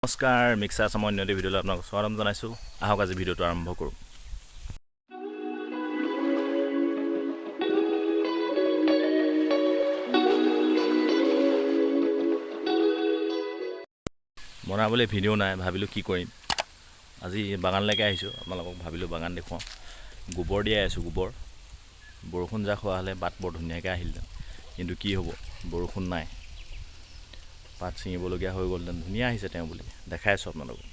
নমস্কাৰ, মিক্সাৰ সামান্য ভিডিঅ'লৈ আপোনাক স্বাগতম জনাইছোঁ। আহক আজি ভিডিঅ'টো আৰম্ভ কৰোঁ। বনাবলৈ ভিডিঅ' নাই, ভাবিলোঁ কি কৰিম। আজি বাগানলৈকে আহিছোঁ, আপোনালোকক ভাবিলোঁ বাগান দেখুৱাওঁ। গোবৰ দিয়াই আছোঁ, গোবৰ। বৰষুণ যাক হোৱা হ'লে বাট বৰ ধুনীয়াকৈ আহিলহেঁতেন, কিন্তু কি হ'ব, বৰষুণ নাই। পাত ছিঙিবলগীয়া হৈ গ'লহেঁতেন। ধুনীয়া আহিছে তেওঁ বুলি দেখাই আছোঁ আপোনালোকক।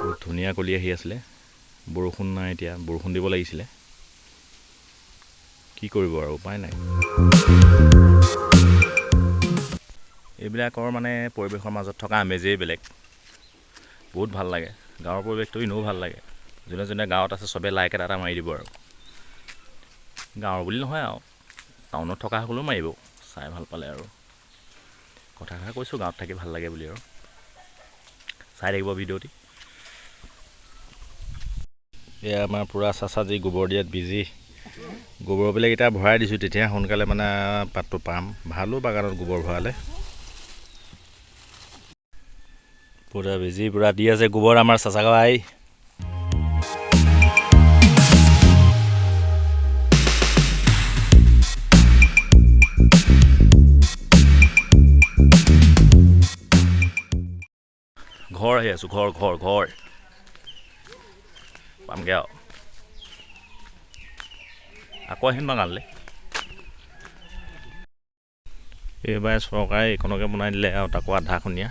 বহুত ধুনীয়া কলি আহি আছিলে, বৰষুণ নাই। এতিয়া বৰষুণ দিব লাগিছিলে, কি কৰিব আৰু উপায় নাই। এইবিলাকৰ মানে পৰিৱেশৰ মাজত থকা আমেজেই বেলেগ, বহুত ভাল লাগে। গাঁৱৰ পৰিৱেশটো এনেও ভাল লাগে। যোনে যোনে গাঁৱত আছে চবেই লাইক এটা মাৰি দিব। আৰু গাঁৱৰ বুলি নহয়, আৰু টাউনত থকা সকলেও মাৰিব চাই ভাল পালে। আৰু কথাষাৰ কৈছোঁ, গাঁৱত থাকি ভাল লাগে বুলি। আৰু চাই থাকিব ভিডিঅ'টি। এয়া আমাৰ পূৰা চাচা গোবৰ দিয়াত বিজি। গোবৰবিলাক এতিয়া ভৰাই দিছোঁ, তেতিয়া সোনকালে মানে পাতটো পাম। ভালো বাগানত গোবৰ ভৰালে। পূৰা বিজি, পূৰা দি আছে গোবৰ আমাৰ চাচা গাই। ঘৰ আহি আছোঁ, ঘৰ পামগৈ আৰু আকৌ আহিম বাগানলৈ। এইবাৰ চৰকাৰে এইখনকে বনাই দিলে, আৰু তাকো আধাখনীয়া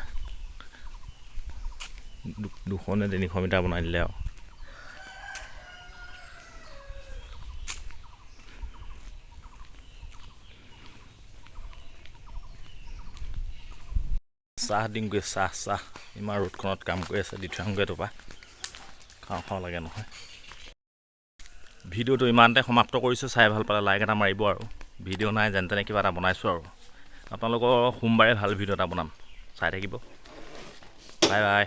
200 নে 300 মিটাৰ বনাই দিলে। আৰু চাহ দিমগৈ, চাহ ইমান ৰ'দখনত কাম কৰি আছে। দি থৈ আহোঁগৈ তোপা, খাওঁ লাগে নহয়। ভিডিঅ'টো ইমানতে সমাপ্ত কৰিছোঁ। চাই ভাল পালে লাইক এটা মাৰিব। আৰু ভিডিঅ' নাই, যেনে তেনে কিবা এটা বনাইছোঁ। আৰু আপোনালোকৰ সোমবাৰে ভাল ভিডিঅ' এটা বনাম, চাই থাকিব। Bye bye.